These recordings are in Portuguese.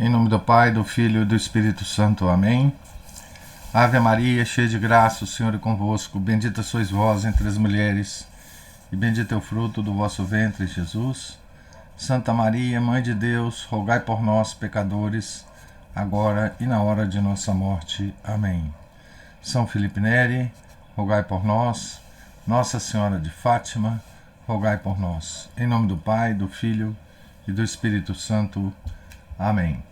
Em nome do Pai, do Filho e do Espírito Santo. Amém. Ave Maria, cheia de graça, o Senhor é convosco. Bendita sois vós entre as mulheres, e bendito é o fruto do vosso ventre, Jesus. Santa Maria, Mãe de Deus, rogai por nós, pecadores, agora e na hora de nossa morte. Amém. São Felipe Neri, rogai por nós. Nossa Senhora de Fátima, rogai por nós. Em nome do Pai, do Filho e do Espírito Santo. Amém.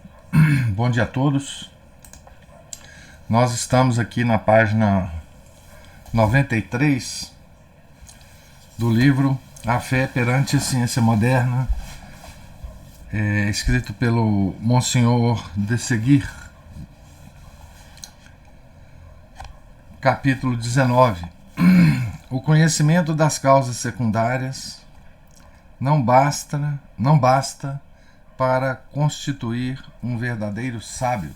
Bom dia a todos. Nós estamos aqui na página 93 do livro A Fé perante a Ciência Moderna, escrito pelo Monsenhor de Seguir, capítulo 19. O conhecimento das causas secundárias não basta para constituir um verdadeiro sábio.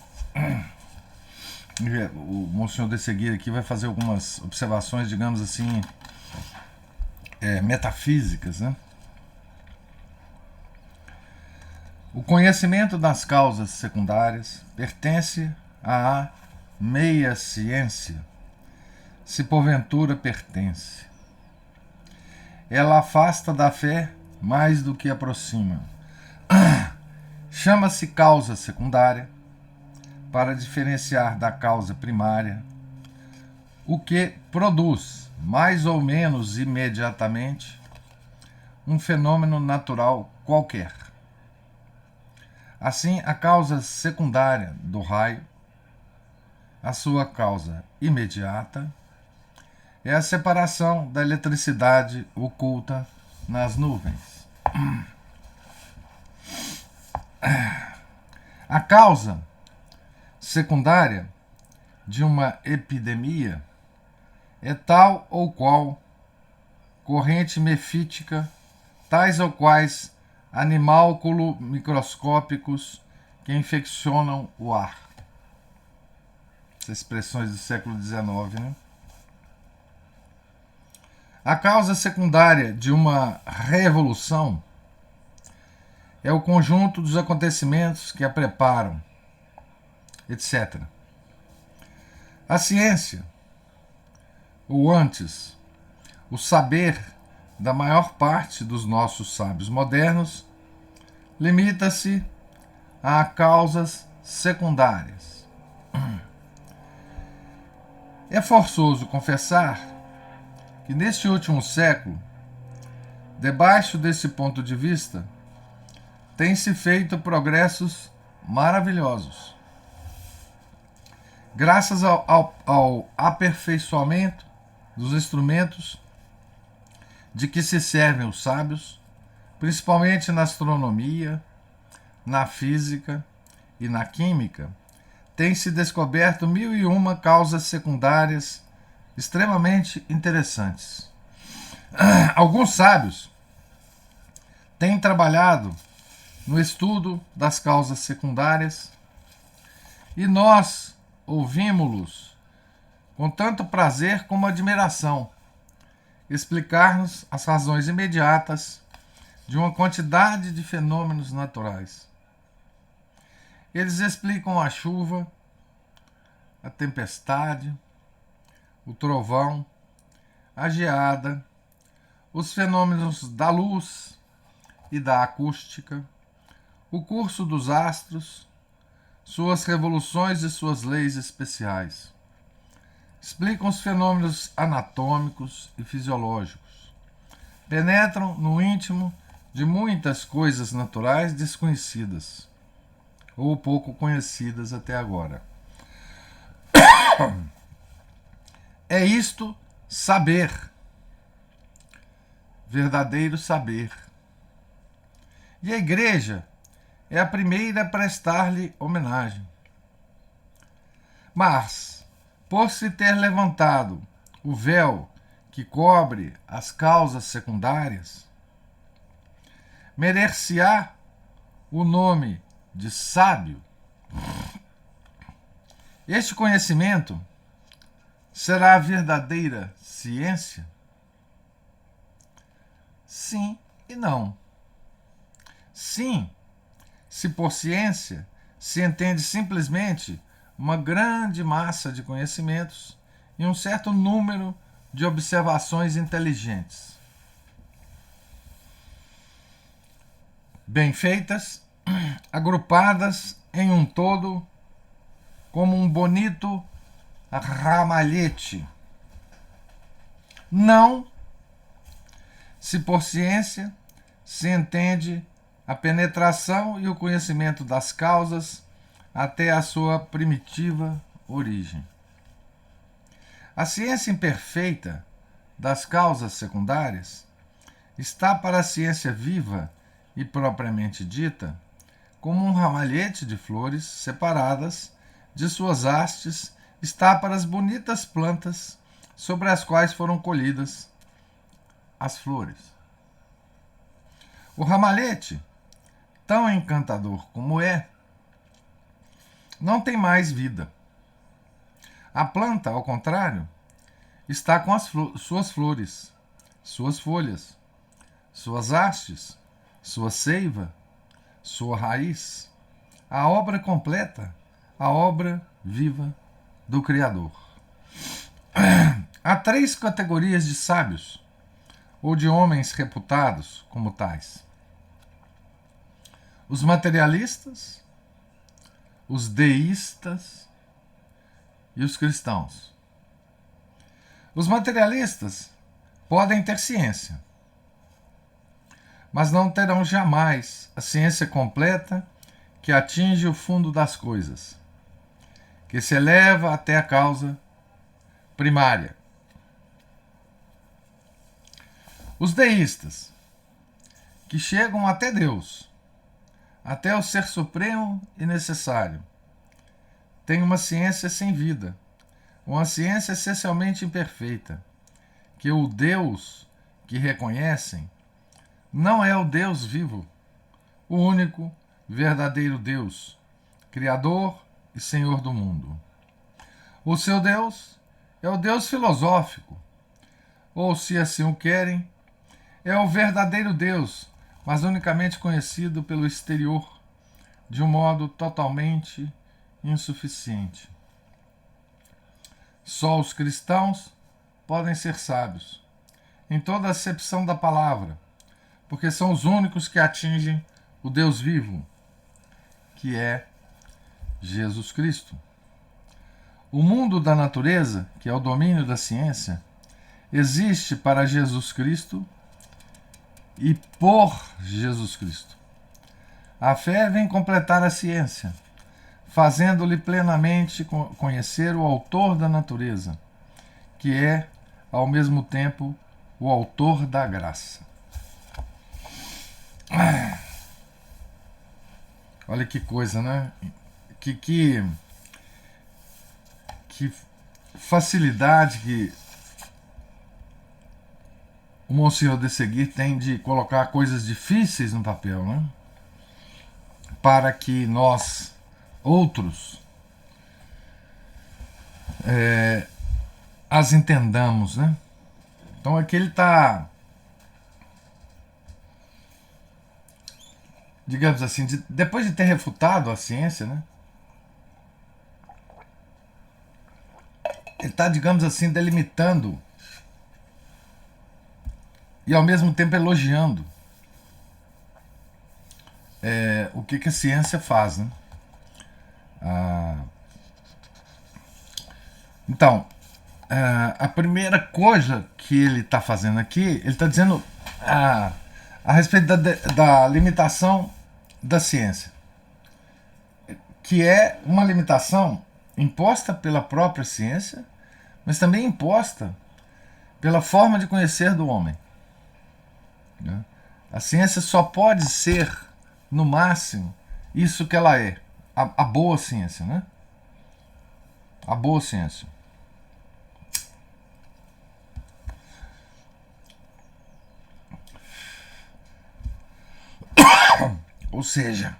O Monsenhor de Seguir aqui vai fazer algumas observações, digamos assim, metafísicas, né? O conhecimento das causas secundárias pertence à meia ciência, se porventura pertence. Ela afasta da fé mais do que aproxima. Chama-se causa secundária para diferenciar da causa primária, o que produz, mais ou menos imediatamente, um fenômeno natural qualquer. Assim, a causa secundária do raio, a sua causa imediata, é a separação da eletricidade oculta nas nuvens. A causa secundária de uma epidemia é tal ou qual corrente mefítica, tais ou quais animálculos microscópicos que infeccionam o ar. Essas expressões do século XIX, né? A causa secundária de uma revolução é o conjunto dos acontecimentos que a preparam, etc. A ciência, ou antes, o saber da maior parte dos nossos sábios modernos, limita-se a causas secundárias. É forçoso confessar que neste último século, debaixo desse ponto de vista, tem-se feito progressos maravilhosos. Graças ao aperfeiçoamento dos instrumentos de que se servem os sábios, principalmente na astronomia, na física e na química, tem-se descoberto 1001 causas secundárias extremamente interessantes. Alguns sábios têm trabalhado no estudo das causas secundárias e nós ouvimos-los com tanto prazer como admiração explicar-nos as razões imediatas de uma quantidade de fenômenos naturais. Eles explicam a chuva, a tempestade, o trovão, a geada, os fenômenos da luz e da acústica, o curso dos astros, suas revoluções e suas leis especiais. Explicam os fenômenos anatômicos e fisiológicos. Penetram no íntimo de muitas coisas naturais desconhecidas, ou pouco conhecidas até agora. É isto saber, verdadeiro saber. E a Igreja é a primeira a prestar-lhe homenagem. Mas, por se ter levantado o véu que cobre as causas secundárias, merecer-se-á o nome de sábio. Este conhecimento será a verdadeira ciência? Sim e não. Sim, se por ciência se entende simplesmente uma grande massa de conhecimentos e um certo número de observações inteligentes, bem feitas, agrupadas em um todo como um bonito ramalhete. Não se por ciência se entende a penetração e o conhecimento das causas até a sua primitiva origem. A ciência imperfeita das causas secundárias está para a ciência viva e propriamente dita como um ramalhete de flores separadas de suas hastes está para as bonitas plantas sobre as quais foram colhidas as flores. O ramalhete, tão encantador como é, não tem mais vida. A planta, ao contrário, está com as suas flores, suas folhas, suas hastes, sua seiva, sua raiz, a obra completa, a obra viva do Criador. Há 3 categorias de sábios, ou de homens reputados como tais: os materialistas, os deístas e os cristãos. Os materialistas podem ter ciência, mas não terão jamais a ciência completa que atinge o fundo das coisas, que se eleva até a causa primária. Os deístas, que chegam até Deus, até o ser supremo e necessário, têm uma ciência sem vida, uma ciência essencialmente imperfeita, que o Deus que reconhecem não é o Deus vivo, o único verdadeiro Deus, Criador e Senhor do mundo. O seu Deus é o Deus filosófico, ou, se assim o querem, é o verdadeiro Deus, mas unicamente conhecido pelo exterior, de um modo totalmente insuficiente. Só os cristãos podem ser sábios, em toda a acepção da palavra, porque são os únicos que atingem o Deus vivo, que é Jesus Cristo. O mundo da natureza, que é o domínio da ciência, existe para Jesus Cristo e por Jesus Cristo. A fé vem completar a ciência, fazendo-lhe plenamente conhecer o autor da natureza, que é, ao mesmo tempo, o autor da graça. Olha que coisa, né? Que facilidade que o Monsenhor de Seguir tem de colocar coisas difíceis no papel, né? Para que nós, outros, as entendamos, né? Então aqui ele está, digamos assim, depois de ter refutado a ciência, né? Ele está, digamos assim, delimitando e ao mesmo tempo elogiando o que a ciência faz, né? Então, a primeira coisa que ele está fazendo aqui, ele está dizendo a respeito da limitação da ciência, que é uma limitação imposta pela própria ciência, mas também imposta pela forma de conhecer do homem. Né? A ciência só pode ser, no máximo, isso que ela é, a boa ciência, né? A boa ciência. Ou seja,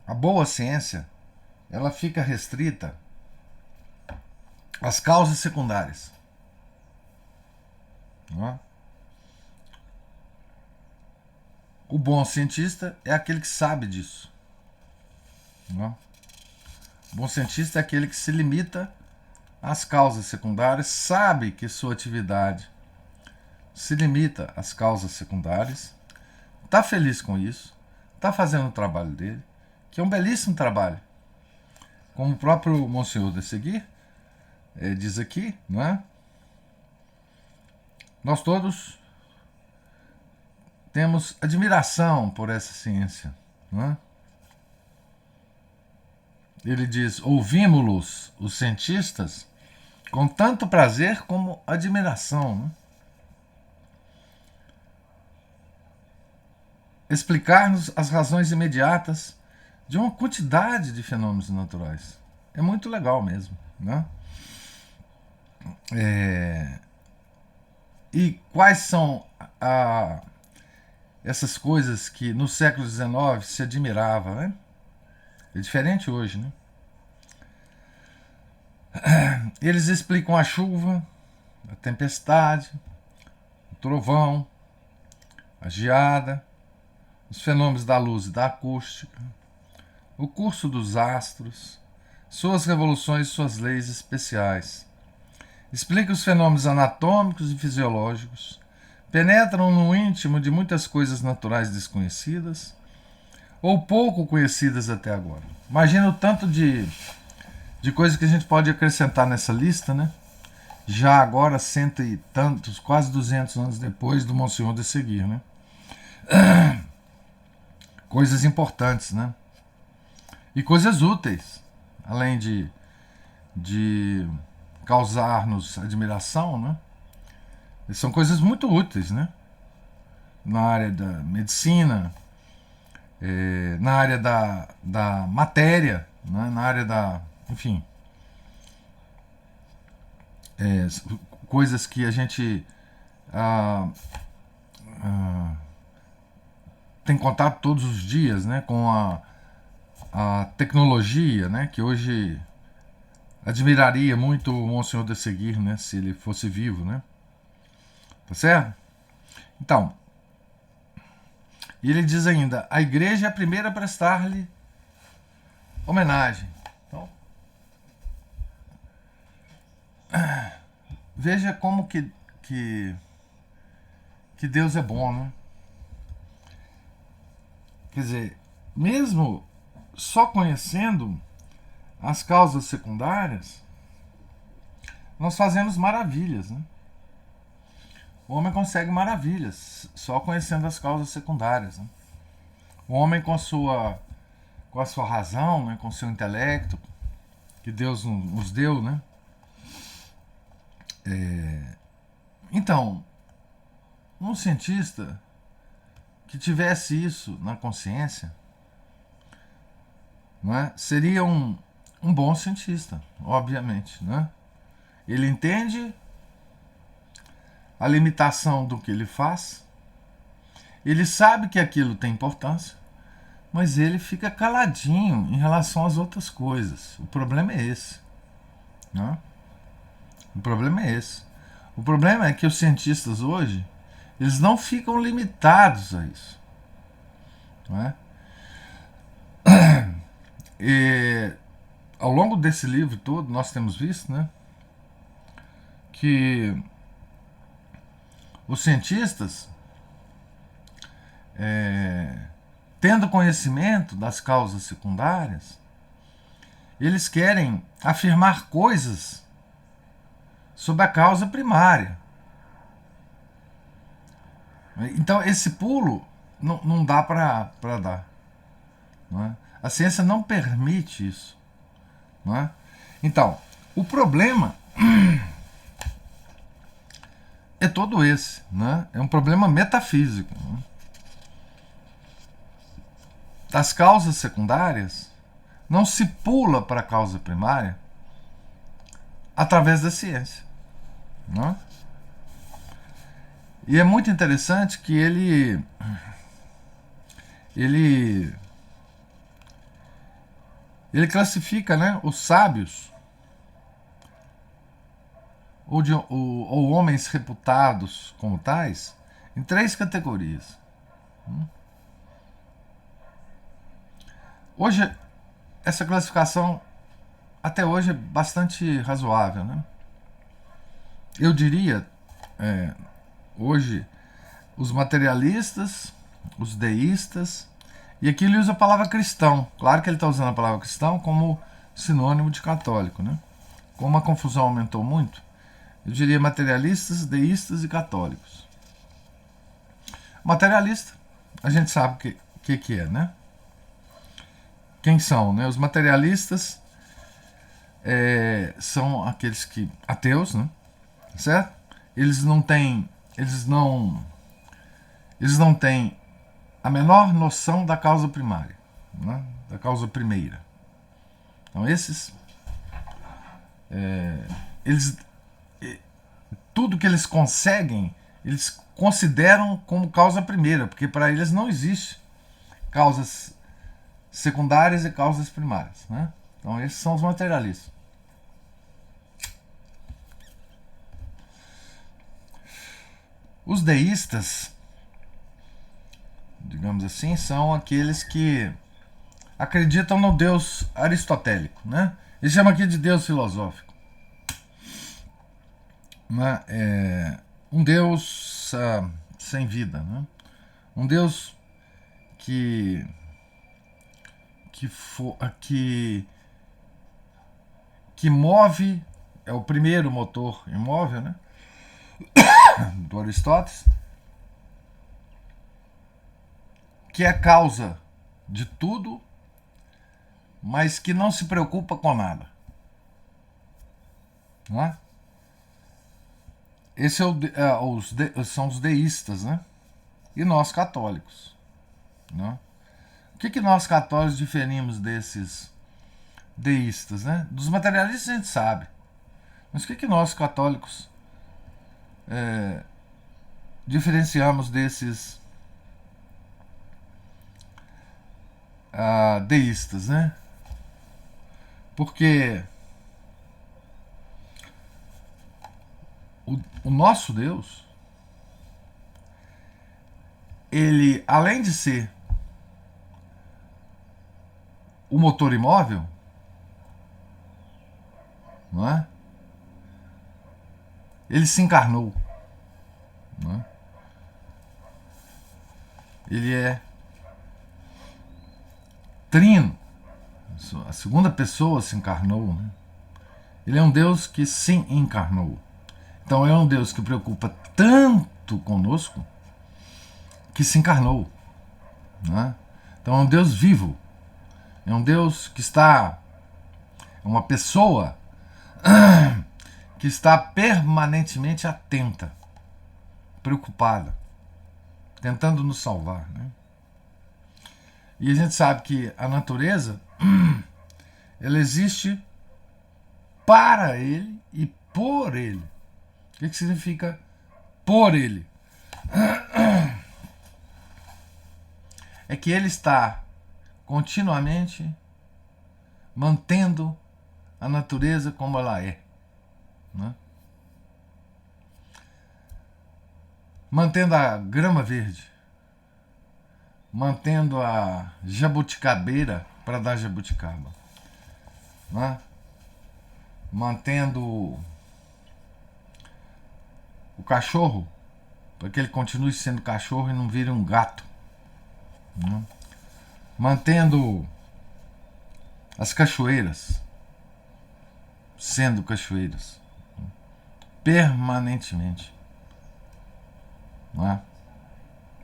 a boa ciência, ela fica restrita às causas secundárias. Não é? O bom cientista é aquele que sabe disso. Não? O bom cientista é aquele que se limita às causas secundárias, sabe que sua atividade se limita às causas secundárias, está feliz com isso, está fazendo o trabalho dele, que é um belíssimo trabalho. Como o próprio Monsenhor de Seguir diz aqui, não é? Nós todos temos admiração por essa ciência, não é? Ele diz: ouvimos-los, os cientistas, com tanto prazer como admiração. Né? Explicar-nos as razões imediatas de uma quantidade de fenômenos naturais. É muito legal mesmo. Né? E quais são essas coisas que no século XIX se admirava? Né? É diferente hoje. Né? Eles explicam a chuva, a tempestade, o trovão, a geada, os fenômenos da luz e da acústica, o curso dos astros, suas revoluções e suas leis especiais. Explica os fenômenos anatômicos e fisiológicos, penetram no íntimo de muitas coisas naturais desconhecidas ou pouco conhecidas até agora. Imagina o tanto de coisas que a gente pode acrescentar nessa lista, né? Já agora, cento e tantos, quase 200 anos depois do Monsenhor de Seguir, né? Coisas importantes, né? E coisas úteis, além de causar-nos admiração, né? São coisas muito úteis, né? Na área da medicina, na área da matéria, né? Na área da... Enfim, coisas que a gente tem contato todos os dias, né? Com a tecnologia, né? Que hoje admiraria muito o Monsenhor de Seguir, né? Se ele fosse vivo, né? Tá certo? Então, ele diz ainda: a igreja é a primeira a prestar-lhe homenagem. Então, veja como que Deus é bom, né? Quer dizer, mesmo só conhecendo as causas secundárias, nós fazemos maravilhas, né? O homem consegue maravilhas só conhecendo as causas secundárias. Né? O homem com a sua razão, né? Com o seu intelecto, que Deus nos deu, né? Então, um cientista que tivesse isso na consciência, né? Seria um bom cientista, obviamente. Né? Ele entende a limitação do que ele faz, ele sabe que aquilo tem importância, mas ele fica caladinho em relação às outras coisas. O problema é esse. Né? O problema é esse. O problema é que os cientistas hoje, eles não ficam limitados a isso. Não é? E, ao longo desse livro todo, nós temos visto, né, que os cientistas, tendo conhecimento das causas secundárias, eles querem afirmar coisas sobre a causa primária. Então, esse pulo não dá para dar. Não é? A ciência não permite isso. Não é? Então, o problema é todo esse. Né? É um problema metafísico. Né? Das causas secundárias, não se pula para a causa primária através da ciência. Né? E é muito interessante que ele classifica, né, os sábios ou homens reputados como tais em 3 categorias. Hoje essa classificação até hoje é bastante razoável, né? Eu diria, hoje, os materialistas, os deístas, e aqui ele usa a palavra cristão. Claro que ele está usando a palavra cristão como sinônimo de católico, né? Como a confusão aumentou muito, eu diria materialistas, deístas e católicos. Materialista, a gente sabe o que é, né? Quem são, né? Os materialistas são aqueles que ateus, né? Certo? Eles não têm a menor noção da causa primária, né? Da causa primeira. Então esses eles tudo que eles conseguem, eles consideram como causa primeira, porque para eles não existe causas secundárias e causas primárias, né? Então esses são os materialistas. Os deístas, digamos assim, são aqueles que acreditam no Deus aristotélico, né? Eles chamam aqui de Deus filosófico, né? Um Deus sem vida, né? Um Deus que move, é o primeiro motor imóvel, né? Do Aristóteles, que é a causa de tudo, mas que não se preocupa com nada, não é? Esse são os deístas, né? E nós católicos, né? O que nós católicos diferimos desses deístas, né? Dos materialistas a gente sabe, mas o que nós católicos diferenciamos desses deístas, né? Porque o nosso Deus, ele, além de ser o motor imóvel, não é? Ele se encarnou, não é? Ele é trino, a segunda pessoa se encarnou, né? Ele é um Deus que se encarnou. Então é um Deus que preocupa tanto conosco que se encarnou, né? Então é um Deus vivo, é um Deus que está, é uma pessoa que está permanentemente atenta, preocupada, tentando nos salvar, né? E a gente sabe que a natureza ela existe para ele e por ele. O que significa por ele? É que ele está continuamente mantendo a natureza como ela é, né? Mantendo a grama verde, mantendo a jabuticabeira para dar jabuticaba, né? Mantendo o cachorro para que ele continue sendo cachorro e não vire um gato, né? Mantendo as cachoeiras sendo cachoeiras permanentemente, não é?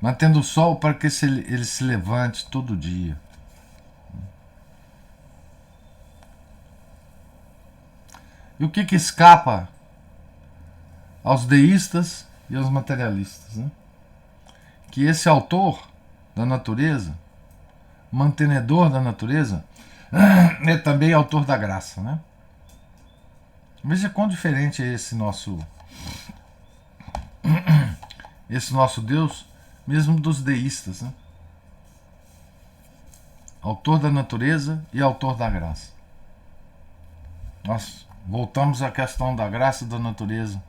Mantendo o sol para que ele se levante todo dia. E o que escapa aos deístas e aos materialistas, né? Que esse autor da natureza, mantenedor da natureza, é também autor da graça, né? Veja quão diferente é esse nosso Deus, mesmo dos deístas, né? Autor da natureza e autor da graça. Nós voltamos à questão da graça e da natureza.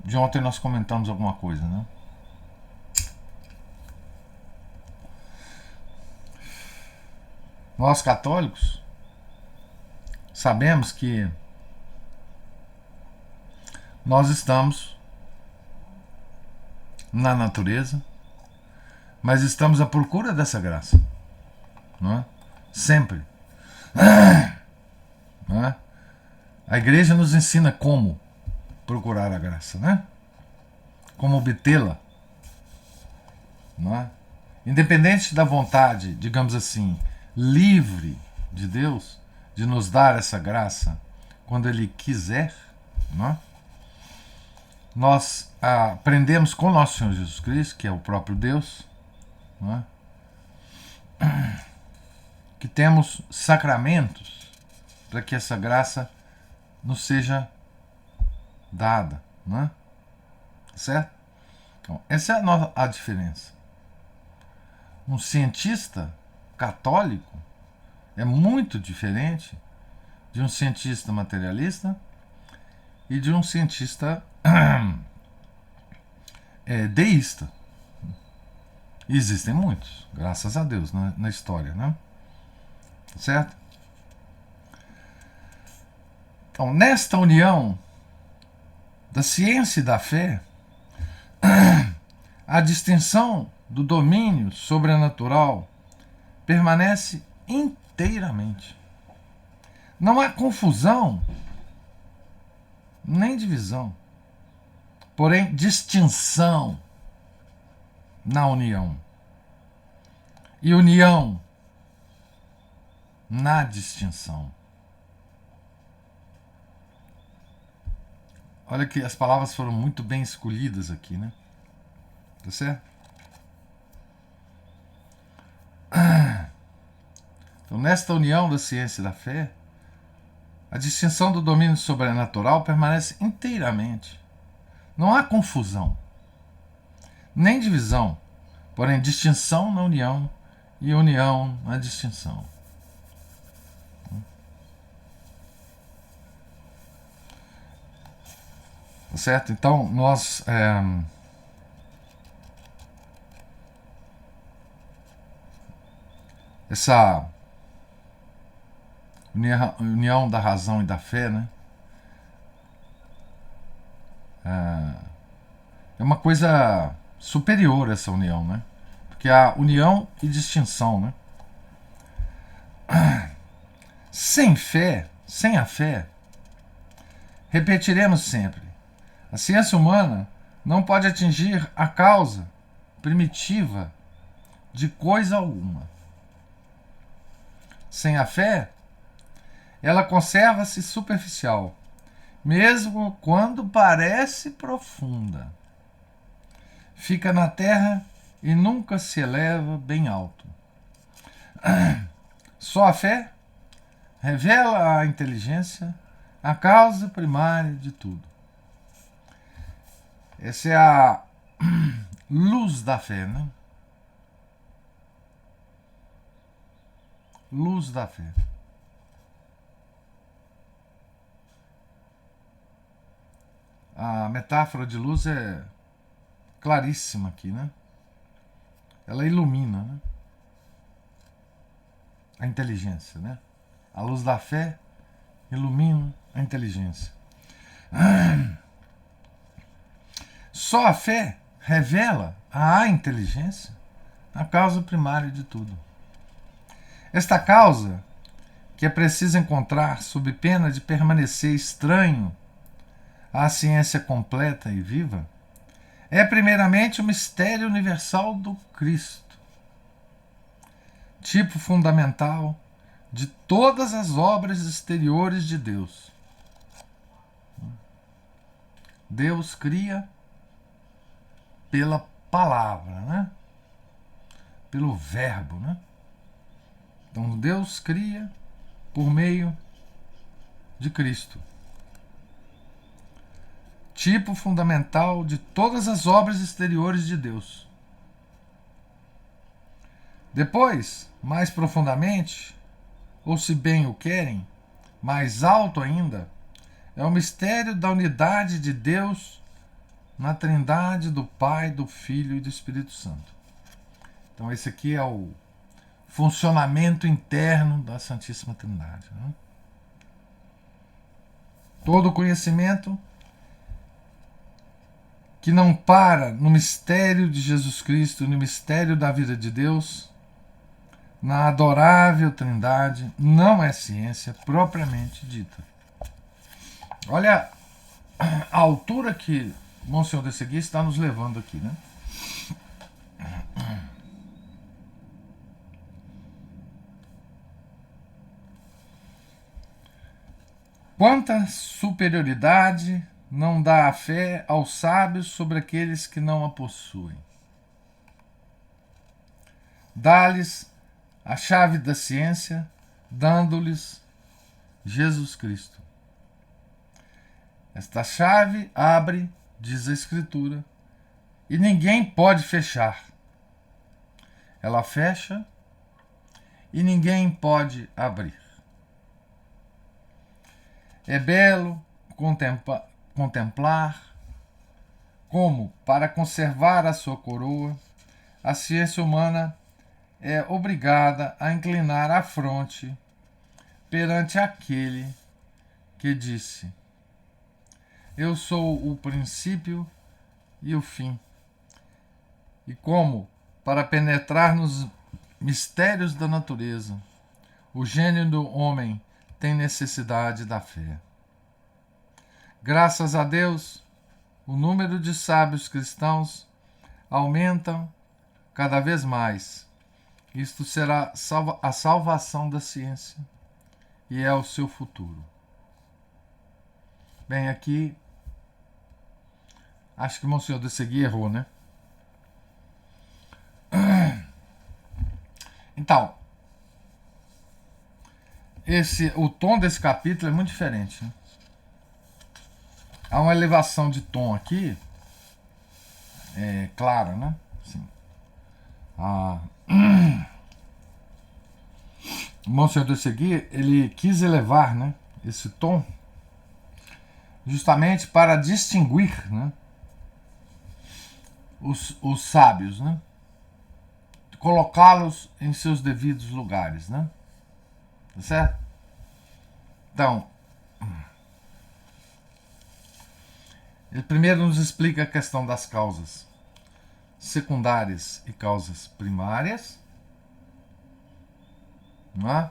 De ontem nós comentamos alguma coisa, né? Nós católicos, sabemos que nós estamos na natureza, mas estamos à procura dessa graça, não é? Sempre. Não é? A igreja nos ensina como procurar a graça, né? Como obtê-la, não é? Independente da vontade, digamos assim, livre de Deus de nos dar essa graça quando Ele quiser, não é? Nós aprendemos com nosso Senhor Jesus Cristo, que é o próprio Deus, não é? Que temos sacramentos para que essa graça nos seja dada, não é? Certo? Então, essa é a diferença. Um cientista católico é muito diferente de um cientista materialista e de um cientista deísta. E existem muitos, graças a Deus, na história, né? Certo? Então, nesta união da ciência e da fé, a distinção do domínio sobrenatural permanece inteiramente. Não há confusão nem divisão, porém distinção na união e união na distinção. Olha que as palavras foram muito bem escolhidas aqui, né? Tá certo? Então, nesta união da ciência e da fé, a distinção do domínio sobrenatural permanece inteiramente. Não há confusão, nem divisão, porém distinção na união e união na distinção. Tá certo? Então, nós essa união da razão e da fé, né? É uma coisa superior essa união, né? Porque há união e distinção, né? Sem fé, sem a fé, repetiremos sempre, a ciência humana não pode atingir a causa primitiva de coisa alguma. Sem a fé, ela conserva-se superficial, mesmo quando parece profunda. Fica na terra e nunca se eleva bem alto. Só a fé revela a inteligência, a causa primária de tudo. Essa é a luz da fé, né? Luz da fé. A metáfora de luz é claríssima aqui, né? Ela ilumina, né? A inteligência, né? A luz da fé ilumina a inteligência. Só a fé revela à inteligência a causa primária de tudo. Esta causa, que é preciso encontrar sob pena de permanecer estranho à ciência completa e viva, é primeiramente o mistério universal do Cristo, tipo fundamental de todas as obras exteriores de Deus. Deus cria pela palavra, né? Pelo verbo, né? Então Deus cria por meio de Cristo. Tipo fundamental de todas as obras exteriores de Deus. Depois, mais profundamente, ou se bem o querem, mais alto ainda, é o mistério da unidade de Deus na Trindade do Pai, do Filho e do Espírito Santo. Então esse aqui é o funcionamento interno da Santíssima Trindade, né? Todo conhecimento que não para no mistério de Jesus Cristo, no mistério da vida de Deus, na adorável Trindade, não é ciência propriamente dita. Olha a altura que Monsenhor de Segui está nos levando aqui, né? Quanta superioridade não dá a fé aos sábios sobre aqueles que não a possuem. Dá-lhes a chave da ciência, dando-lhes Jesus Cristo. Esta chave abre, diz a Escritura, e ninguém pode fechar. Ela fecha e ninguém pode abrir. É belo contemplar como, para conservar a sua coroa, a ciência humana é obrigada a inclinar a fronte perante aquele que disse: Eu sou o princípio e o fim. E como, para penetrar nos mistérios da natureza, o gênio do homem tem necessidade da fé. Graças a Deus, o número de sábios cristãos aumenta cada vez mais. Isto será a salvação da ciência e é o seu futuro. Bem, aqui acho que o Monsenhor de Segui errou, né? Então, o tom desse capítulo é muito diferente, né? Há uma elevação de tom aqui, clara, né? Assim, o Monsenhor de Segui, ele quis elevar, né, esse tom justamente para distinguir, né, os sábios, né? Colocá-los em seus devidos lugares, né? Tá certo? Então, ele primeiro nos explica a questão das causas secundárias e causas primárias, não é?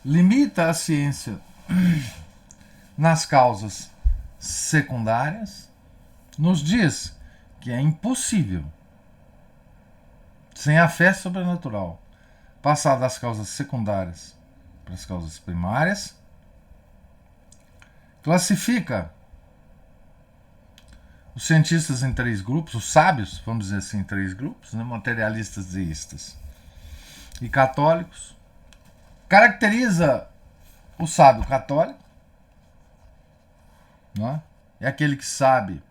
Limita a ciência nas causas secundárias, nos diz que é impossível, sem a fé sobrenatural, passar das causas secundárias para as causas primárias. Classifica os cientistas em 3 grupos, os sábios, vamos dizer assim, em 3 grupos, né? Materialistas, deístas e católicos. Caracteriza o sábio católico, não é? É aquele que sabe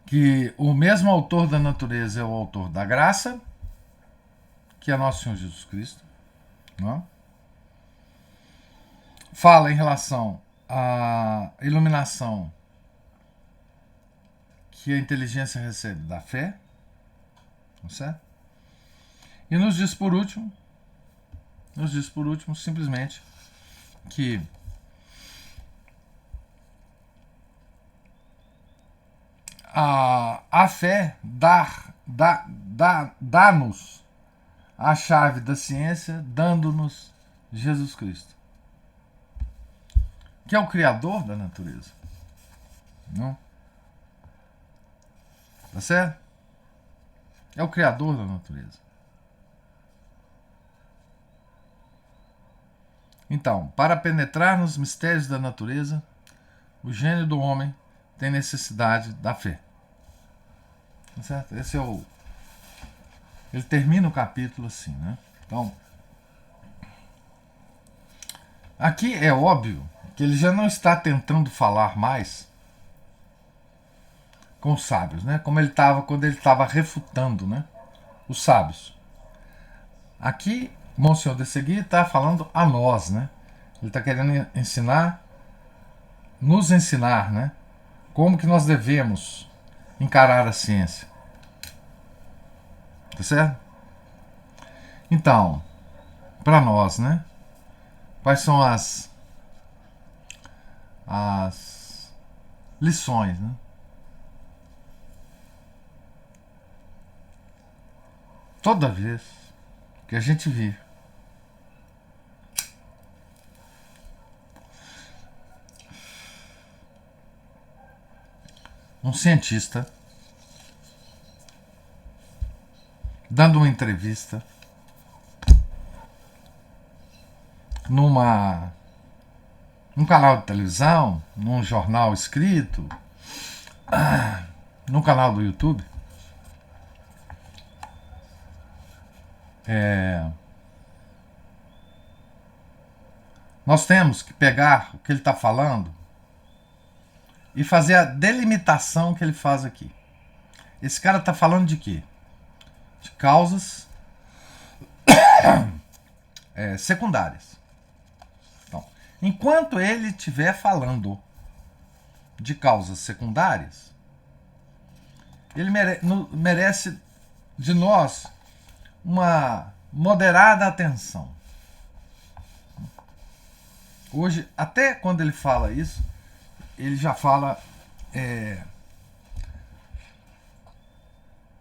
que o mesmo autor da natureza é o autor da graça, que é nosso Senhor Jesus Cristo, não é? Fala em relação à iluminação que a inteligência recebe da fé, não é certo? E nos diz por último simplesmente que a fé dá-nos a chave da ciência, dando-nos Jesus Cristo, que é o Criador da natureza. Não? Tá certo? É o Criador da natureza. Então, para penetrar nos mistérios da natureza, o gênio do homem tem necessidade da fé. Tá certo? Esse é o. Ele termina o capítulo assim, né? Então, aqui é óbvio que ele já não está tentando falar mais com os sábios, né? Como ele estava quando ele estava refutando, né, os sábios. Aqui, Monsenhor de Segui está falando a nós, né? Ele está querendo nos ensinar, né, como que nós devemos encarar a ciência. Tá certo? Então, para nós, né, quais são as as lições, né? Toda vez que a gente vê um cientista dando uma entrevista num canal de televisão, num jornal escrito, num canal do YouTube, nós temos que pegar o que ele está falando e fazer a delimitação que ele faz aqui. Esse cara está falando de quê? De causas secundárias. Então, enquanto ele estiver falando de causas secundárias, ele merece de nós uma moderada atenção. Hoje, até quando ele fala isso, ele já fala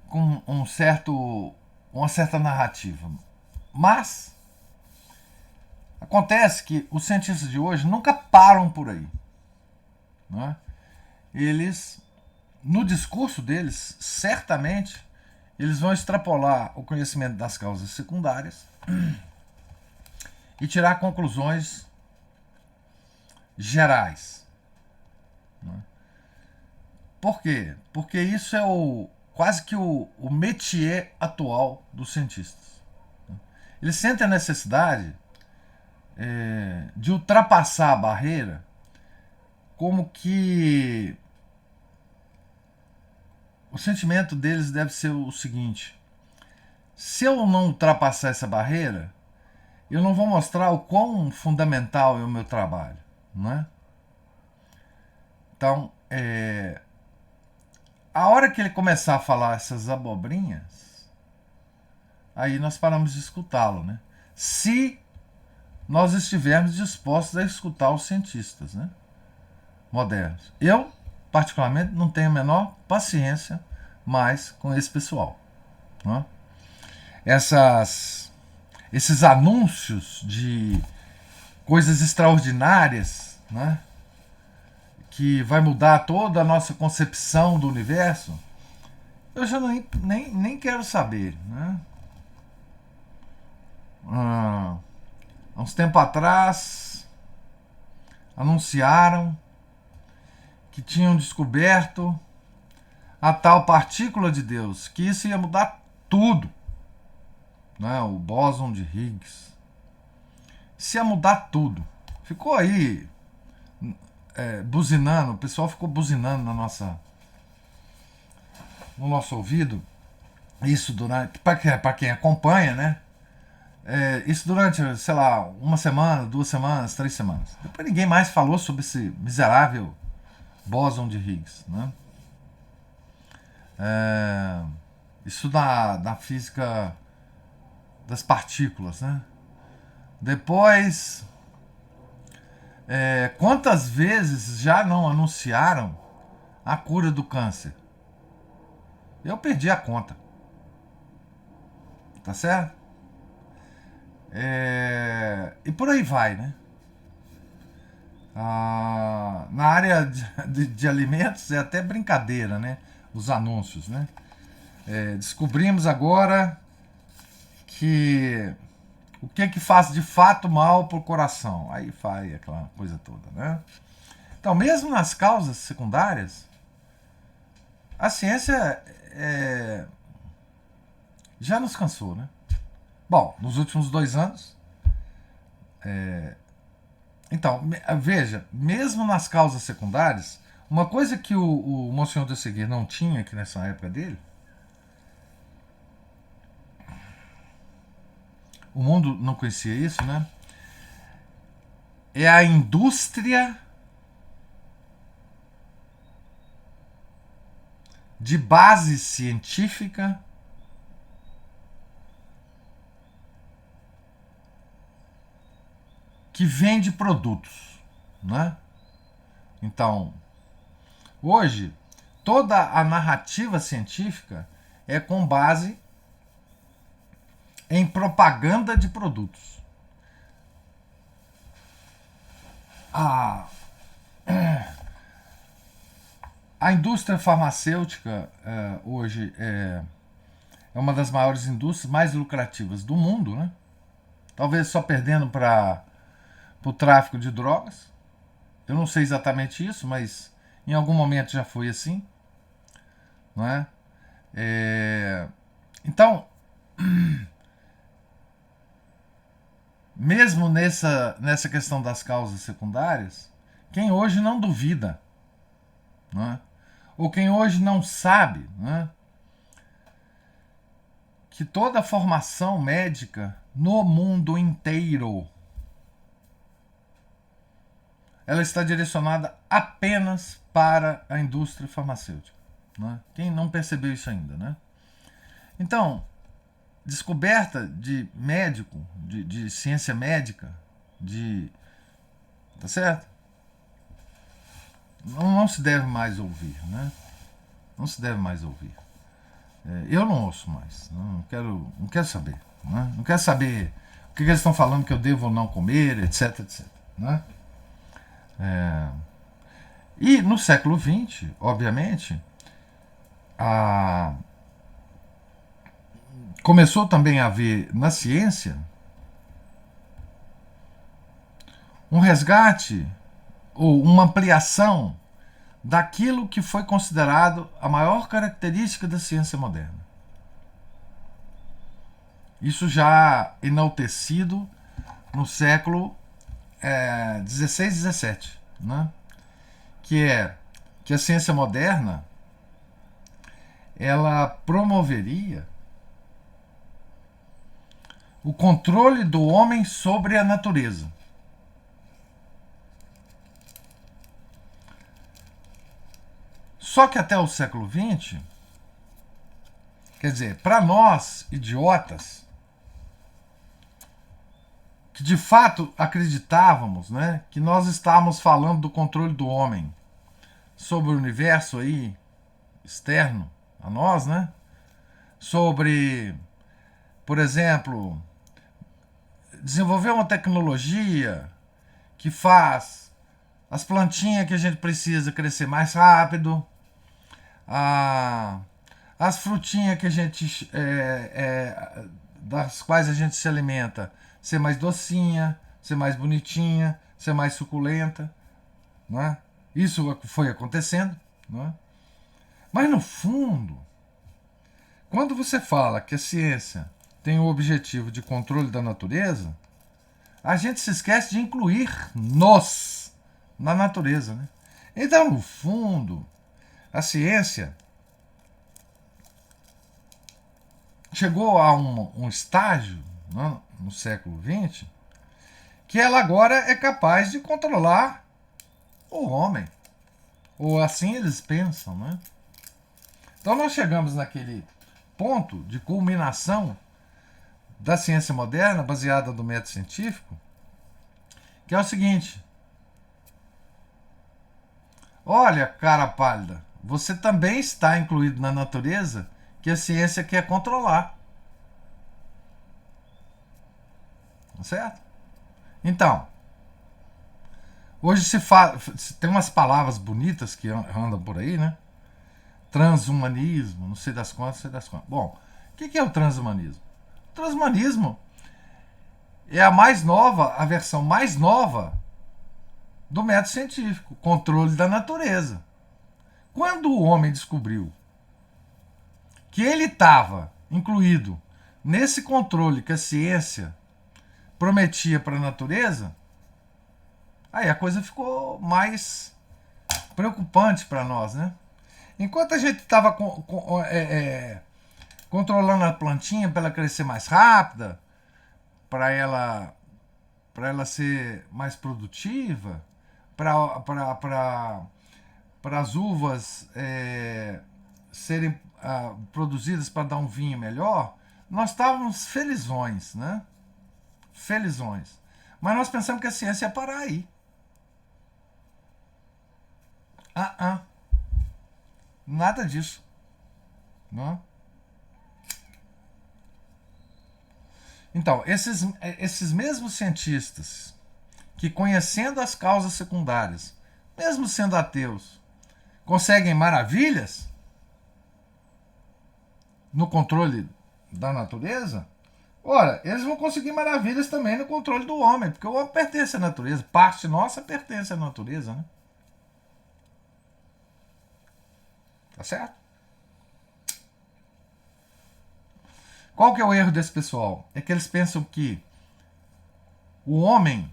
com uma certa narrativa. Mas acontece que os cientistas de hoje nunca param por aí. Né? Eles, no discurso deles, certamente, eles vão extrapolar o conhecimento das causas secundárias e tirar conclusões gerais. Né? Por quê? Porque isso é quase que o métier atual dos cientistas. Eles sentem a necessidade de ultrapassar a barreira, como que o sentimento deles deve ser o seguinte: se eu não ultrapassar essa barreira, eu não vou mostrar o quão fundamental é o meu trabalho, não é? Então, a hora que ele começar a falar essas abobrinhas, aí nós paramos de escutá-lo, né? Se nós estivermos dispostos a escutar os cientistas, né, modernos. Eu, particularmente, não tenho a menor paciência mais com esse pessoal. Né? Esses anúncios de coisas extraordinárias, né, que vai mudar toda a nossa concepção do universo, eu já nem quero saber. Né? Há uns tempos atrás, anunciaram que tinham descoberto a tal partícula de Deus, que isso ia mudar tudo. Né? O bóson de Higgs. Isso ia mudar tudo. Ficou aí buzinando, o pessoal ficou buzinando no nosso ouvido. Isso durante, para quem acompanha, né? Isso durante, sei lá, uma semana, 2 semanas, 3 semanas. Depois ninguém mais falou sobre esse miserável bóson de Higgs. Né? Isso na física das partículas. Né? Depois, quantas vezes já não anunciaram a cura do câncer? Eu perdi a conta. Tá certo? E por aí vai, né? Na área de alimentos é até brincadeira, né? Os anúncios, né? Descobrimos agora que o que faz de fato mal pro coração. Aí faz aquela coisa toda, né? Então, mesmo nas causas secundárias, a ciência já nos cansou, né? Bom, nos últimos 2 anos. Então, veja, mesmo nas causas secundárias, uma coisa que o Monsenhor de Seguir não tinha aqui nessa época dele, o mundo não conhecia isso, né? É a indústria de base científica que vende produtos, né? Então, hoje, toda a narrativa científica é com base em propaganda de produtos. A, a indústria farmacêutica hoje é uma das maiores indústrias mais lucrativas do mundo, né? Talvez só perdendo para o tráfico de drogas. Eu não sei exatamente isso, mas em algum momento já foi assim, não é? Então, mesmo nessa questão das causas secundárias, quem hoje não duvida, não é? Ou quem hoje não sabe, não é? Que toda a formação médica no mundo inteiro ela está direcionada apenas para a indústria farmacêutica. Né? Quem não percebeu isso ainda, né? Então, descoberta de médico, de ciência médica, tá certo? Não se deve mais ouvir, né? Não se deve mais ouvir. Eu não ouço mais, não quero saber. Né? Não quero saber o que eles estão falando que eu devo ou não comer, etc, etc. Né? E no século XX, obviamente, começou também a haver na ciência um resgate ou uma ampliação daquilo que foi considerado a maior característica da ciência moderna. Isso já enaltecido no século XVI e XVII, né? Que a ciência moderna ela promoveria o controle do homem sobre a natureza. Só que até o século XX, quer dizer, para nós, idiotas, que de fato acreditávamos, né, que nós estávamos falando do controle do homem sobre o universo aí externo a nós, né? Sobre, por exemplo, desenvolver uma tecnologia que faz as plantinhas que a gente precisa crescer mais rápido, as frutinhas que a gente das quais a gente se alimenta ser mais docinha, ser mais bonitinha, ser mais suculenta, não é? Isso foi acontecendo, não é? Mas no fundo, quando você fala que a ciência tem o objetivo de controle da natureza, a gente se esquece de incluir nós na natureza, né? Então, no fundo, a ciência chegou a um estágio, né, no século XX, que ela agora é capaz de controlar o homem. Ou assim eles pensam, né? Então nós chegamos naquele ponto de culminação da ciência moderna, baseada no método científico, que é o seguinte: olha, cara pálida, você também está incluído na natureza que a ciência quer controlar. Certo? Então, hoje tem umas palavras bonitas que andam por aí, né? Transhumanismo, não sei das quantas, não sei das quantas. Bom, o que é o transhumanismo? O transhumanismo é a versão mais nova do método científico, controle da natureza. Quando o homem descobriu que ele estava incluído nesse controle que a ciência prometia para a natureza, aí a coisa ficou mais preocupante para nós, né? Enquanto a gente estava controlando a plantinha para ela crescer mais rápida, para ela ser mais produtiva, para as uvas serem produzidas para dar um vinho melhor, nós estávamos felizões, né? Felizões. Mas nós pensamos que a ciência ia parar aí. Nada disso. Não? Então, esses mesmos cientistas que, conhecendo as causas secundárias, mesmo sendo ateus, conseguem maravilhas no controle da natureza, ora, eles vão conseguir maravilhas também no controle do homem, porque o homem pertence à natureza, parte nossa pertence à natureza, né? Tá certo? Qual que é o erro desse pessoal? É que eles pensam que o homem,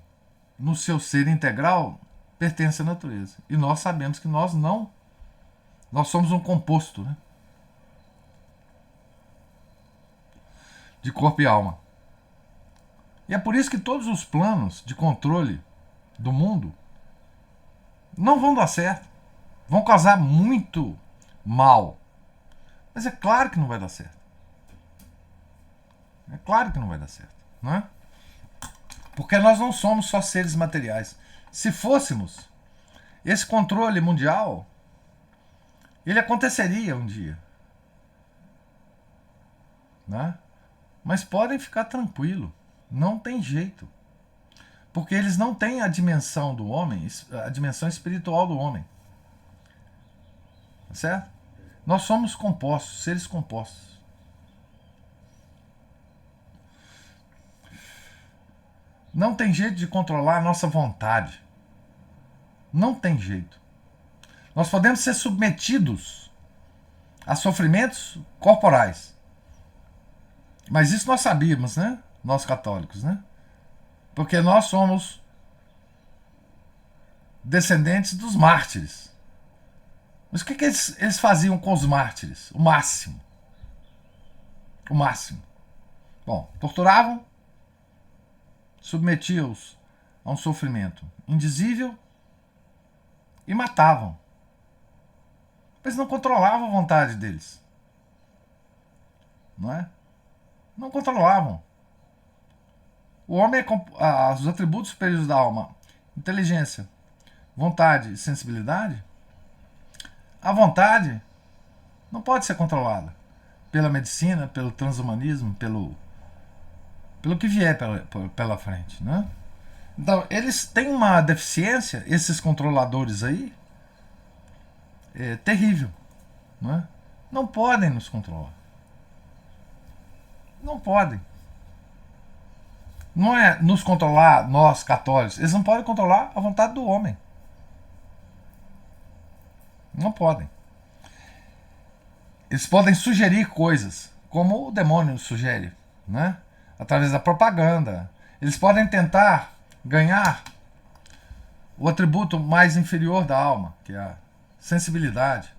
no seu ser integral, pertence à natureza. E nós sabemos que nós não. Nós somos um composto, né? De corpo e alma. E é por isso que todos os planos de controle do mundo não vão dar certo. Vão causar muito mal. Mas é claro que não vai dar certo. É claro que não vai dar certo, não é? Porque nós não somos só seres materiais. Se fôssemos, esse controle mundial, ele aconteceria um dia, né? Mas podem ficar tranquilo, não tem jeito, porque eles não têm a dimensão do homem, a dimensão espiritual do homem, certo? Nós somos compostos, seres compostos. Não tem jeito de controlar a nossa vontade. Não tem jeito. Nós podemos ser submetidos a sofrimentos corporais. Mas isso nós sabíamos, né? Nós católicos, né? Porque nós somos descendentes dos mártires. Mas o que eles faziam com os mártires? O máximo. O máximo. Bom, torturavam, submetiam-os a um sofrimento indizível e matavam. Mas não controlavam a vontade deles. Não é? Não controlavam. O homem é os atributos superiores da alma: inteligência, vontade e sensibilidade. A vontade não pode ser controlada pela medicina, pelo transhumanismo, pelo que vier pela frente, né? Então, eles têm uma deficiência, esses controladores aí, terrível, né? Não podem nos controlar. Não podem. Não é nos controlar, nós católicos. Eles não podem controlar a vontade do homem. Não podem. Eles podem sugerir coisas, como o demônio sugere, né? Através da propaganda. Eles podem tentar ganhar o atributo mais inferior da alma, que é a sensibilidade.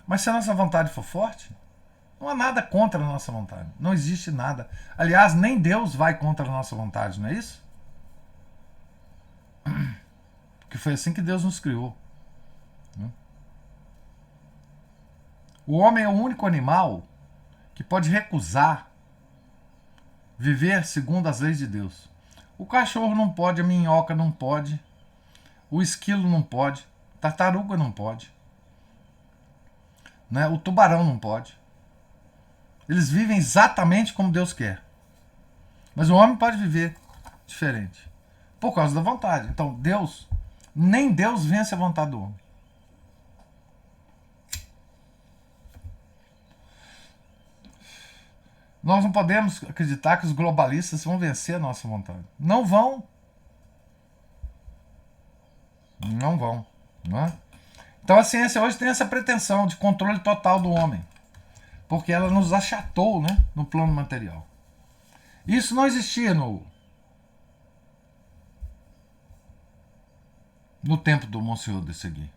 Mas se a nossa vontade for forte, não há nada contra a nossa vontade. Não existe nada. Aliás, nem Deus vai contra a nossa vontade, não é isso? Porque foi assim que Deus nos criou. O homem é o único animal que pode recusar viver segundo as leis de Deus. O cachorro não pode, a minhoca não pode, o esquilo não pode, a tartaruga não pode, né? O tubarão não pode. Eles vivem exatamente como Deus quer. Mas o homem pode viver diferente, por causa da vontade. Então Deus, nem Deus vence a vontade do homem. Nós não podemos acreditar que os globalistas vão vencer a nossa vontade. Não vão. Não vão. Não é? Então a ciência hoje tem essa pretensão de controle total do homem. Porque ela nos achatou, né, no plano material. Isso não existia no tempo do Monsenhor de Seguir.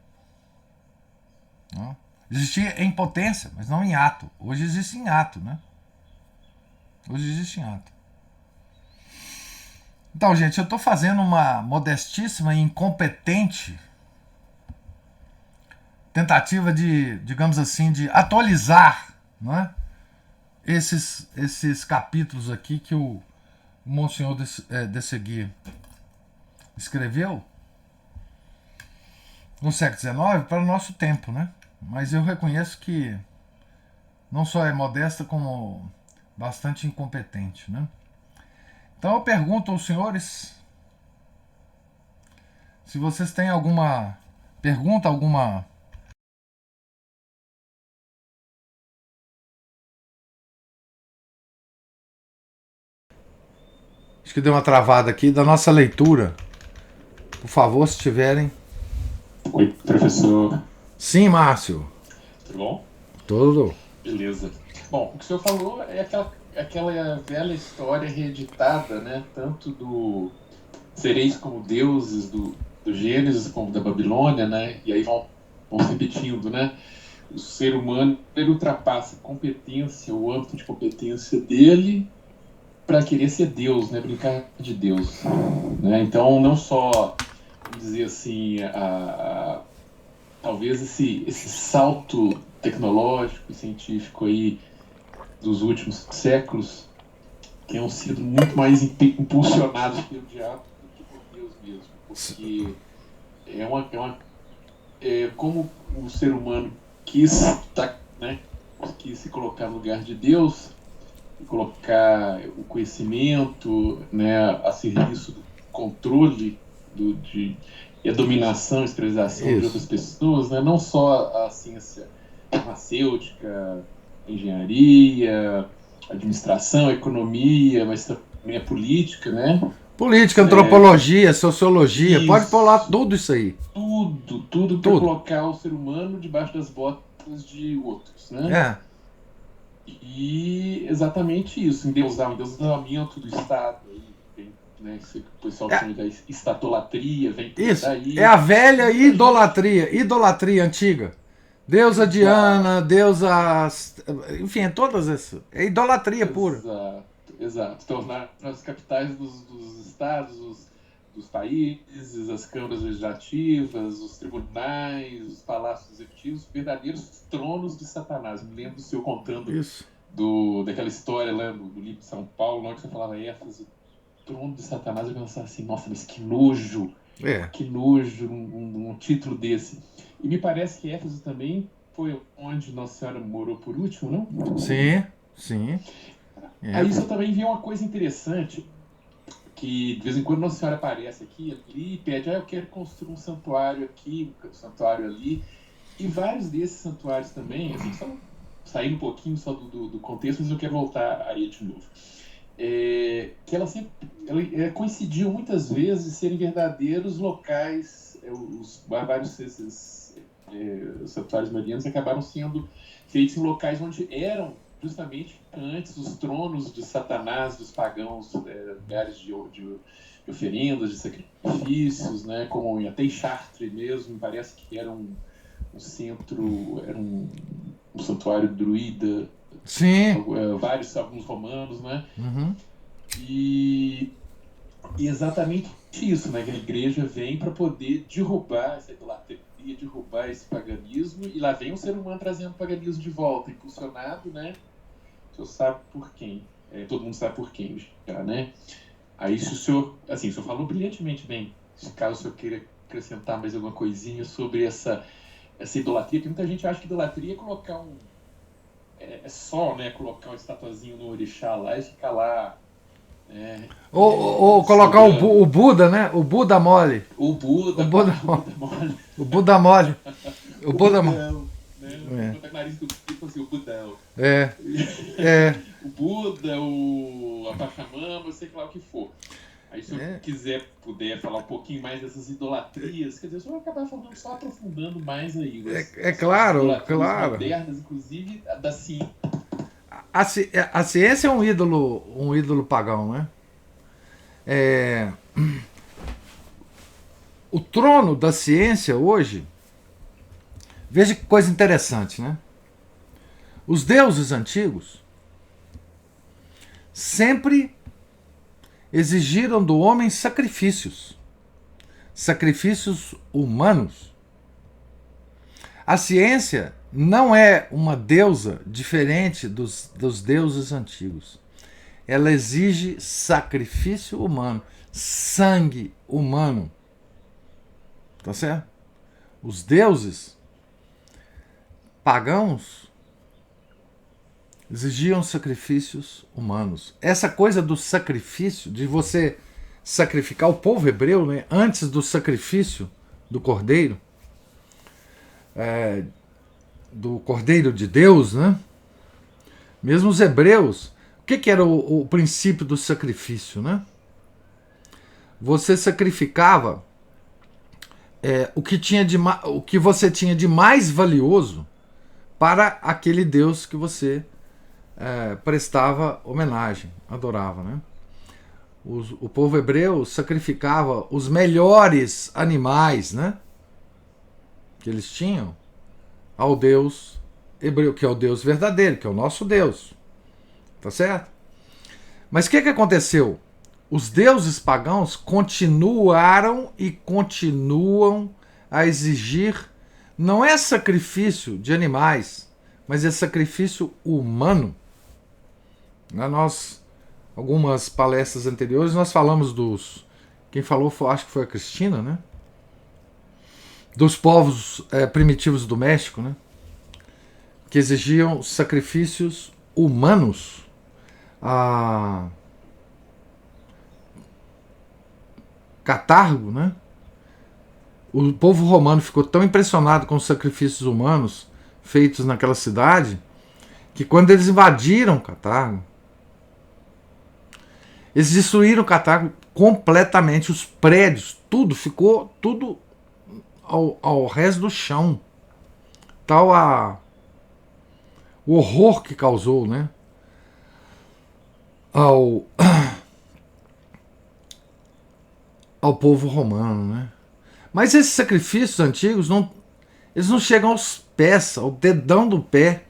Existia em potência, mas não em ato. Hoje existe em ato, né? Hoje existe em ato. Então, gente, eu estou fazendo uma modestíssima e incompetente tentativa de, digamos assim, de atualizar, não é? esses capítulos aqui que o Monsenhor de Seguir escreveu. no século XIX para o nosso tempo, né? Mas eu reconheço que não só é modesta, como bastante incompetente, né? Então eu pergunto aos senhores se vocês têm alguma pergunta, alguma. Acho que deu uma travada aqui da nossa leitura. Por favor, se tiverem. Oi, professor. Sim, Márcio. Tudo bom? Tudo. Beleza. Bom, o que o senhor falou é aquela velha história reeditada, né? Tanto do sereis como deuses do Gênesis como da Babilônia, né? E aí vão se repetindo, né? O ser humano ele ultrapassa a competência, o âmbito de competência dele para querer ser Deus, né? Brincar de Deus, né? Então, não só, vamos dizer assim, talvez esse salto tecnológico e científico aí dos últimos séculos tenham sido muito mais impulsionados pelo diabo do que por Deus mesmo, porque como o ser humano né, quis se colocar no lugar de Deus e colocar o conhecimento, né, a serviço do controle e a dominação, a escravização de outras pessoas, né, não só a ciência farmacêutica, a engenharia, a administração, a economia, mas também a política, né? Política, antropologia, sociologia, pode Isso, pular tudo isso aí. tudo para colocar o ser humano debaixo das botas de outros, né? É. E exatamente isso, endeusar, o endeusamento do Estado, né, que o pessoal chama de estatolatria, vem Isso. daí. É a velha Muita idolatria, gente... idolatria antiga. Deusa Diana, deusa. Enfim, é todas essas. É idolatria pura. Exato. Tornar as capitais dos estados, dos países, as câmaras legislativas, os tribunais, os palácios executivos, verdadeiros tronos de Satanás. Me lembro do senhor contando Isso. daquela história lá do livro de São Paulo, onde você falava Éfeso, trono de Satanás. Eu pensava assim, nossa, mas que nojo! Que nojo um título desse. E me parece que Éfeso também foi onde Nossa Senhora morou por último, não? Sim, sim. Aí você também vê uma coisa interessante, que de vez em quando Nossa Senhora aparece aqui ali e pede, eu quero construir um santuário aqui, um santuário ali. E vários desses santuários também, assim, só saindo um pouquinho só do contexto, mas eu quero voltar aí de novo. Que ela coincidiu muitas vezes de serem verdadeiros locais, vários esses santuários marianos acabaram sendo feitos em locais onde eram justamente antes os tronos de Satanás, dos pagãos, lugares de oferendas, de sacrifícios, né, como até em Chartres mesmo, parece que era um centro, era um santuário druida. Sim. Alguns romanos, né? Uhum. E exatamente isso, né? Que a igreja vem para poder derrubar essa idolatria, derrubar esse paganismo, e lá vem o ser humano trazendo o paganismo de volta, impulsionado, né? O senhor sabe por quem? Todo mundo sabe por quem já, né? Aí se o senhor falou brilhantemente bem, caso o senhor queira acrescentar mais alguma coisinha sobre essa idolatria, porque muita gente acha que idolatria é colocar só, né, colocar uma estatuazinho no orixá lá e ficar lá. Ou colocar o Buda, né? O Buda mole. O Buda mole. O Buda mole. O Buda mole. Né? O nariz do tipo assim, o Budão. O Buda, a Pachamama, sei lá o que for. Aí se eu puder falar um pouquinho mais dessas idolatrias, quer dizer, eu só vou acabar falando, só aprofundando mais aí. Claro. Modernas, inclusive da ciência. A ciência é um ídolo pagão, né? O trono da ciência hoje, veja que coisa interessante, né? Os deuses antigos sempre exigiram do homem sacrifícios humanos. A ciência não é uma deusa diferente dos deuses antigos. Ela exige sacrifício humano, sangue humano. Tá certo? Os deuses pagãos exigiam sacrifícios humanos. Essa coisa do sacrifício, de você sacrificar o povo hebreu, né, antes do sacrifício do cordeiro, do cordeiro de Deus, né? Mesmo os hebreus, o que era o princípio do sacrifício, né? Você sacrificava o que você tinha de mais valioso para aquele Deus que você prestava homenagem, adorava, né? O povo hebreu sacrificava os melhores animais, né, que eles tinham ao Deus hebreu, que é o Deus verdadeiro, que é o nosso Deus. Tá certo? Mas o que aconteceu? Os deuses pagãos continuaram e continuam a exigir, não é sacrifício de animais, mas é sacrifício humano. Algumas palestras anteriores nós falamos quem falou acho que foi a Cristina, né? Dos povos primitivos do México, né? Que exigiam sacrifícios humanos. Catargo, né? O povo romano ficou tão impressionado com os sacrifícios humanos feitos naquela cidade que quando eles invadiram Catargo, eles destruíram Catargo completamente, os prédios, ficou tudo ao resto do chão. Tal o horror que causou, né? Ao povo romano, né? Mas esses sacrifícios antigos eles não chegam aos pés, ao dedão do pé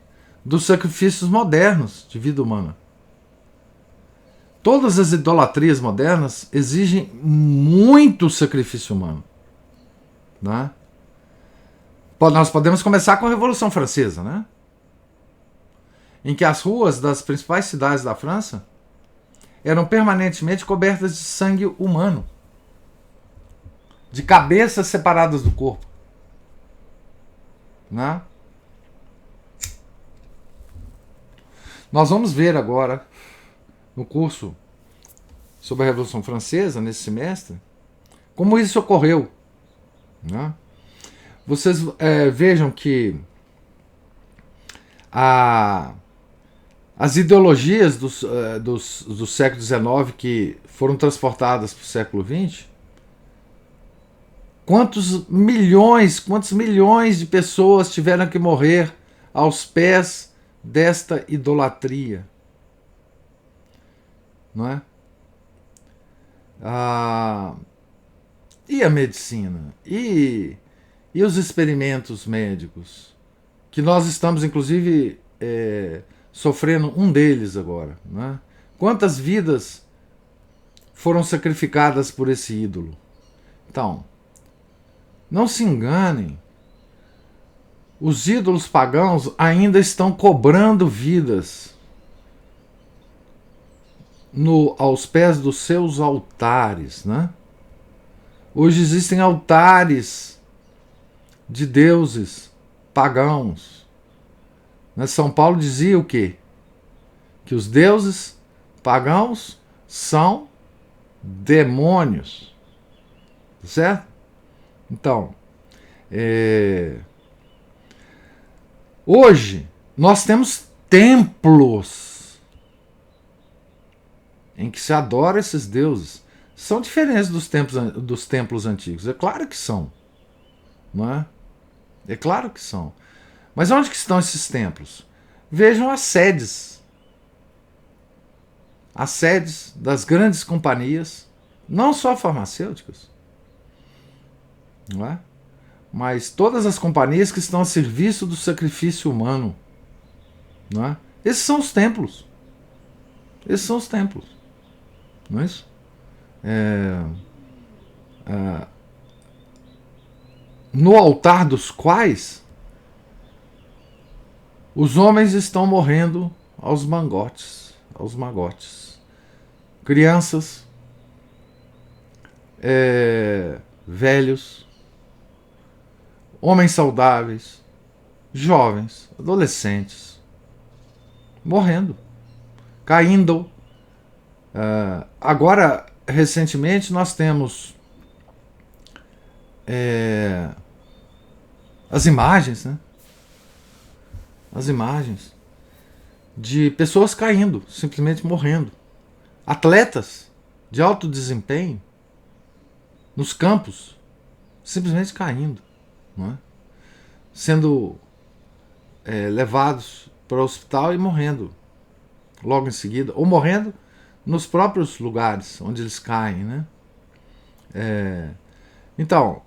dos sacrifícios modernos de vida humana. Todas as idolatrias modernas exigem muito sacrifício humano, né? Nós podemos começar com a Revolução Francesa, né? Em que as ruas das principais cidades da França eram permanentemente cobertas de sangue humano, de cabeças separadas do corpo, né? Nós vamos ver agora, no curso sobre a Revolução Francesa, nesse semestre, como isso ocorreu, né? Vocês vejam que as ideologias do século XIX que foram transportadas para o século XX, quantos milhões de pessoas tiveram que morrer aos pés desta idolatria, não é? E a medicina? E os experimentos médicos? Que nós estamos, inclusive, sofrendo um deles agora, não é? Quantas vidas foram sacrificadas por esse ídolo? Então, não se enganem. Os ídolos pagãos ainda estão cobrando vidas aos pés dos seus altares, né? Hoje existem altares de deuses pagãos. São Paulo dizia o quê? Que os deuses pagãos são demônios. Certo? Então, hoje nós temos templos em que se adora esses deuses. São diferentes dos templos antigos. É claro que são. Não é? É claro que são. Mas onde que estão esses templos? Vejam as sedes. As sedes das grandes companhias, não só farmacêuticas, não é? Mas todas as companhias que estão a serviço do sacrifício humano, não é? Esses são os templos. Esses são os templos. Não é isso? No altar dos quais os homens estão morrendo aos magotes. Crianças, velhos, homens saudáveis, jovens, adolescentes, morrendo, caindo. Agora, recentemente, nós temos as imagens, né? As imagens de pessoas caindo, simplesmente morrendo. Atletas de alto desempenho nos campos, simplesmente caindo, não é? Sendo levados para o hospital e morrendo logo em seguida, ou morrendo nos próprios lugares onde eles caem, né? Então,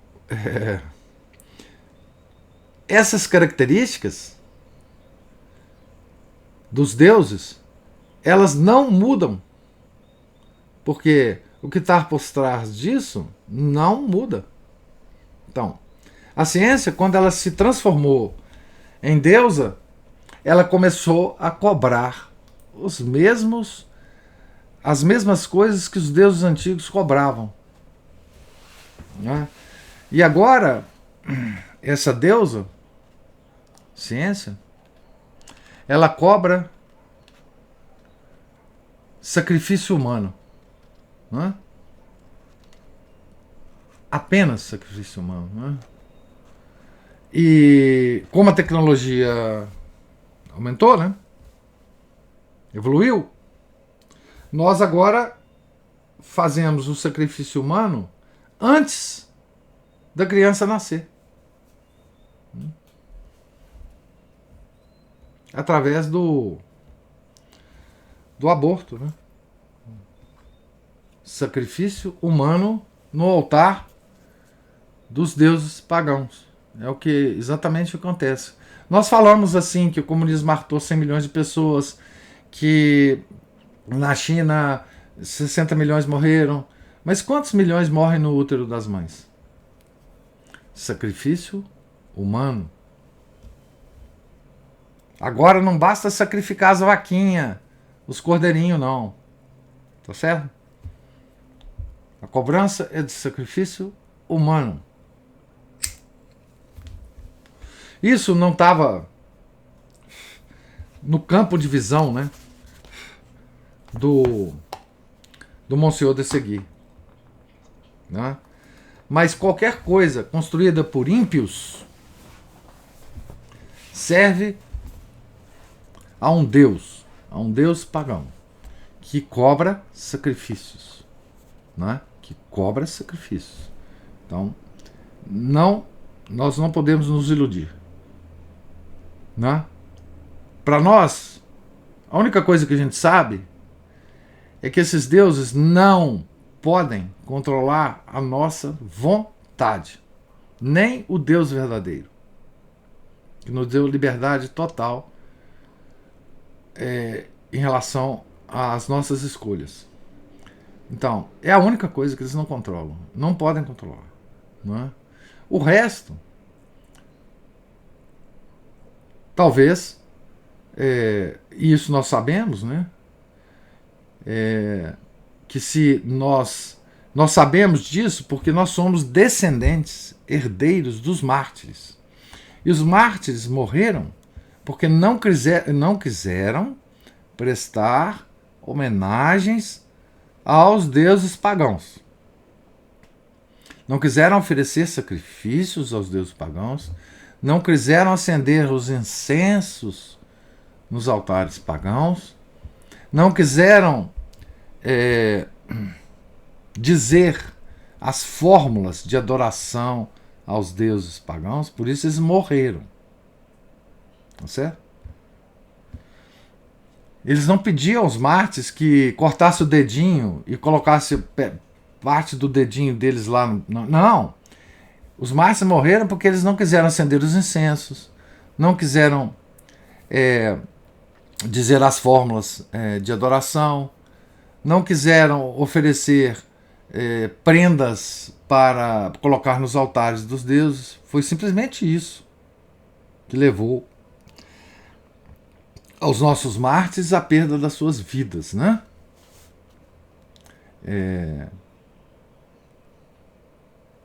essas características dos deuses, elas não mudam, porque o que está por trás disso não muda. Então, a ciência, quando ela se transformou em deusa, ela começou a cobrar as mesmas coisas que os deuses antigos cobravam, né? E agora, essa deusa, ciência, ela cobra sacrifício humano, né? Apenas sacrifício humano, né? E como a tecnologia aumentou, né? Evoluiu, nós agora fazemos o sacrifício humano antes da criança nascer, através do aborto, né? Sacrifício humano no altar dos deuses pagãos. É o que exatamente acontece. Nós falamos assim que o comunismo matou 100 milhões de pessoas, que na China 60 milhões morreram. Mas quantos milhões morrem no útero das mães? Sacrifício humano. Agora não basta sacrificar as vaquinhas, os cordeirinhos, não. Tá certo? A cobrança é de sacrifício humano. Isso não estava no campo de visão, né, do Monsieur de Segui, né? Mas qualquer coisa construída por ímpios serve a um deus pagão, que cobra sacrifícios, né? Que cobra sacrifícios. Então, nós não podemos nos iludir, né? Para nós, a única coisa que a gente sabe é que esses deuses não podem controlar a nossa vontade, nem o Deus verdadeiro, que nos deu liberdade total em relação às nossas escolhas. Então, é a única coisa que eles não controlam, não podem controlar, não é? O resto, talvez, isso nós sabemos, né? Que se nós sabemos disso porque nós somos descendentes, herdeiros dos mártires. E os mártires morreram porque não quiseram prestar homenagens aos deuses pagãos. Não quiseram oferecer sacrifícios aos deuses pagãos, não quiseram acender os incensos nos altares pagãos, não quiseram dizer as fórmulas de adoração aos deuses pagãos, por isso eles morreram. Tá certo? Eles não pediam aos mártires que cortasse o dedinho e colocasse parte do dedinho deles lá. Não. Os mártires morreram porque eles não quiseram acender os incensos, não quiseram dizer as fórmulas de adoração, não quiseram oferecer prendas para colocar nos altares dos deuses. Foi simplesmente isso que levou aos nossos mártires a perda das suas vidas, né?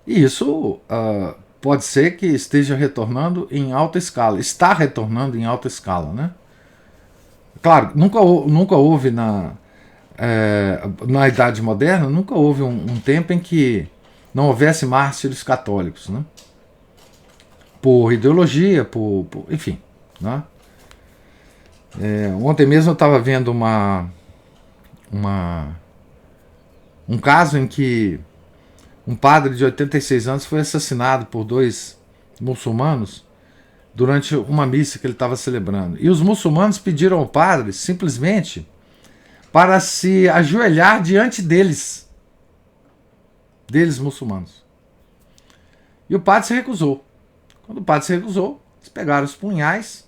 E isso pode ser que esteja retornando em alta escala. Está retornando em alta escala, né? Claro, nunca houve na Idade Moderna, nunca houve um tempo em que não houvesse mártires católicos, né? Por ideologia, enfim, né? Ontem mesmo eu estava vendo um caso em que um padre de 86 anos foi assassinado por 2 muçulmanos durante uma missa que ele estava celebrando. E os muçulmanos pediram ao padre simplesmente para se ajoelhar diante deles muçulmanos. E o padre se recusou. Quando o padre se recusou, eles pegaram os punhais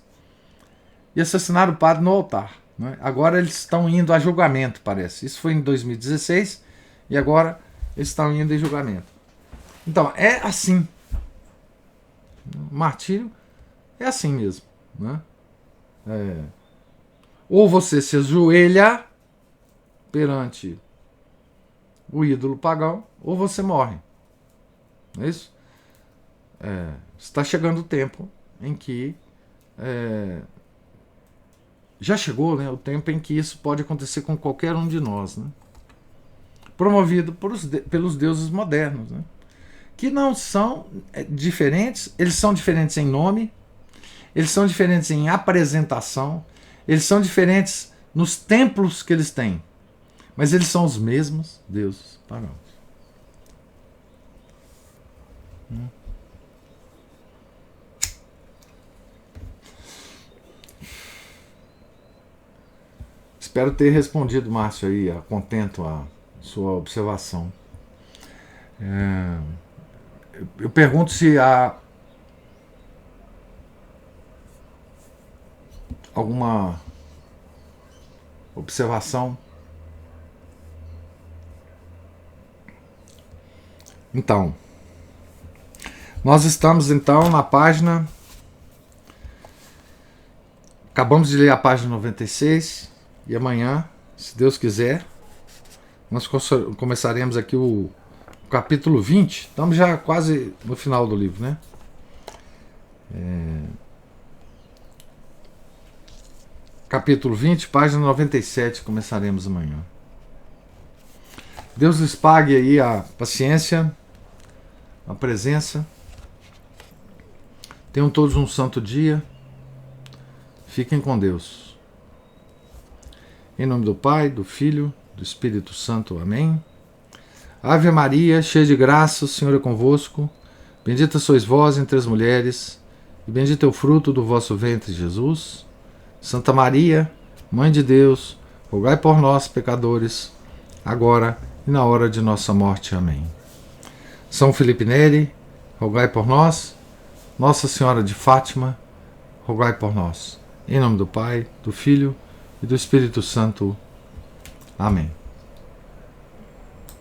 e assassinaram o padre no altar, né? Agora eles estão indo a julgamento, parece. Isso foi em 2016 e agora eles estão indo em julgamento. Então, é assim. O martírio é assim mesmo, né? Ou você se ajoelha perante o ídolo pagão, ou você morre. Não é isso? Está chegando o tempo em que já chegou, né, o tempo em que isso pode acontecer com qualquer um de nós, né? Promovido pelos deuses modernos, né? Que não são diferentes, eles são diferentes em nome, eles são diferentes em apresentação, eles são diferentes nos templos que eles têm, mas eles são os mesmos deuses pagãos. Espero ter respondido, Márcio, aí, a contento a sua observação. Eu pergunto se há alguma observação. Então, nós estamos então na página. Acabamos de ler a página 96 e amanhã, se Deus quiser, nós começaremos aqui o capítulo 20. Estamos já quase no final do livro, né? Capítulo 20, página 97, começaremos amanhã. Deus lhes pague aí a paciência, a presença. Tenham todos um santo dia. Fiquem com Deus. Em nome do Pai, do Filho, do Espírito Santo. Amém. Ave Maria, cheia de graça, o Senhor é convosco. Bendita sois vós entre as mulheres, e bendito é o fruto do vosso ventre, Jesus. Santa Maria, Mãe de Deus, rogai por nós, pecadores, agora e na hora de nossa morte. Amém. São Felipe Neri, rogai por nós. Nossa Senhora de Fátima, rogai por nós. Em nome do Pai, do Filho e do Espírito Santo. Amém.